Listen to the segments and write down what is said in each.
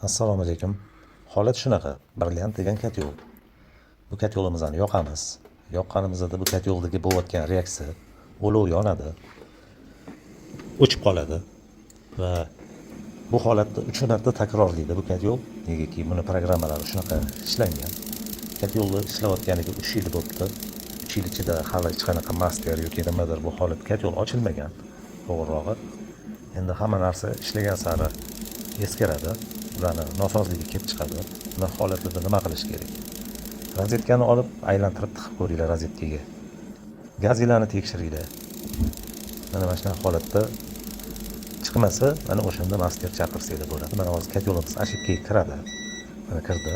Assalomu alaykum. Holat shunaqa. Brilliant degan katyol. Bu katyolimizni yoqamiz. Yoqqanimizda bu katyoldagi bo'layotgan reaksiya olov yonadi, o'chib qoladi va bu holatni 3 marta takrorlaydi bu katyol. Negaki buni programmalari shunaqa ishlangan. Katyolni ishlayotganiga 3 yil bo'libdi. 3 yil ichida hali hech qanaqa master yoki nimadir bu holat katyol ochilmagan. To'g'rirog'i. Endi hamma narsa ishlagan sari eskiradi. Ularni nosozligi kelib chiqadi. Buni holatlarda nima qilish kerak? Rozetkani olib aylantirib tiqib ko'ringlar rozetkaga. Gazilarni tekshiringlar. Mana shunaqa holatda chiqmasa, mana o'shanda master chaqirsanglar bo'ladi. Mana hozir katyolimiz ошибкаga kiradi. Mana kirdi.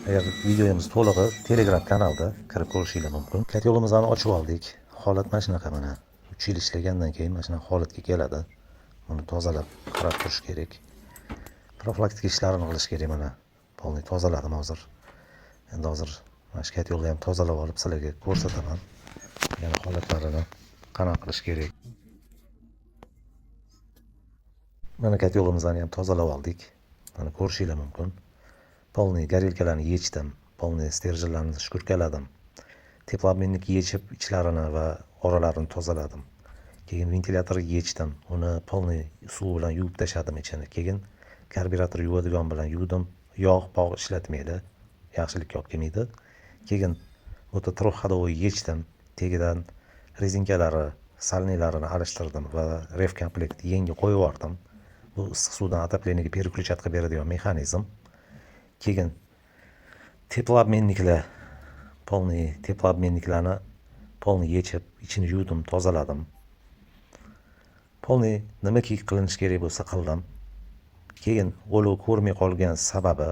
Agar videomiz to'lig'i Telegram kanalda kirib ko'rishingiz mumkin. Katyolimizni ochib oldik. Holat mana shunaqa mana. 3 yil ishlagandan keyin mana shunaqa holatga keladi. Buni tozalab qarab turish kerak. Profilaktik ishlarini qilish kerak mana. Polni tozaladim hozir. Endi hozir mana shu katyolni ham tozalab olib sizlarga ko'rsataman. Yana holatlarini qanaqa qilish kerak. Mana katyolimizni ham tozalab oldik. Mana ko'rishingiz mumkin. Polni garelkalarni yechdim. Polni sterjerlarni shkurkaladim. Teplobmennikni yechib ichlarini va oralarini tozaladim. Keyin ventilyatorni yechdim. Uni polni suv bilan yuvib tashladim ichini. Keyin karburator yuvadigan bilan yuvdim. Yog' bog' ishlatmaydi. Yaxshilik olib kelmaydi. Keyin o'ta trox hadovoy yechdim. Tagidan rezinkalari, salniylarini alishtirdim va ref komplekt yangi qo'yib yubordim. Bu issiq suvdan отоплениyaga переключать qilib beradigan mexanizm. Keyin teplobmenniklar, polni teplobmenniklarni polni yechib, ichini yuvdim, tozaladim. Polni nima qilinish kerak bo'lsa qildim. Keyin olov ko'rmay qolgan sababi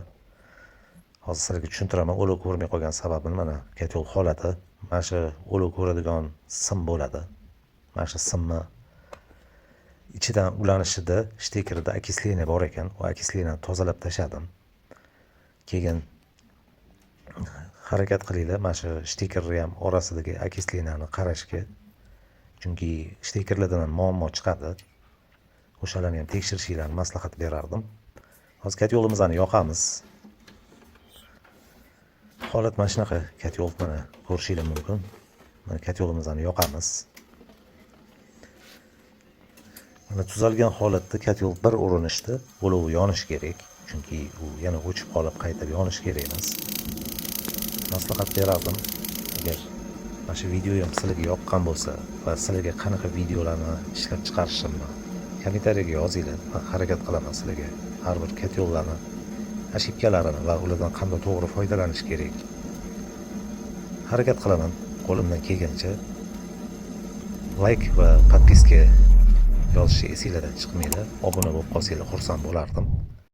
hozir sizlarga tushuntiraman. Olov ko'rmay qolgan sababini mana katyol holati. Mana shu olov ko'radigan sim bo'ladi. Mana shu simni ichidan ulanishida shtekerda окисление bor ekan. O окисленияni tozalab tashladim. Keyin harakat qilinglar mana shu shtekerlar ham orasidagi окисленияni qarashga. Chunki shtekerlardan ham muammo chiqadi. O'shalarni ham tekshirishinglarni maslahat berardim. Hozir katyolimizni yoqamiz. Holat mana shunaqa katyol mana ko'rishingiz mumkin. Mana katyolimizni yoqamiz. Mana tuzalgan holatda katyol bir urinishda olovi yonish kerak. Chunki u yana o'chib qolib qayta yonish kerak emas. Maslahat berardim. Agar mana shu video ham sizlarga yoqqan bo'lsa va sizlarga qanaqa videolarni ishlab chiqarishimni kommentariyaga yozinglar. Men harakat qilaman sizlarga har bir katyollarni ошибкalarini va ulardan qanday to'g'ri foydalanish kerak. Harakat qilaman qo'limdan kelgancha. Like va podpiska yozishni esinglardan chiqmaydi. Obuna bo'lib qolsanglar xursand bo'lardim.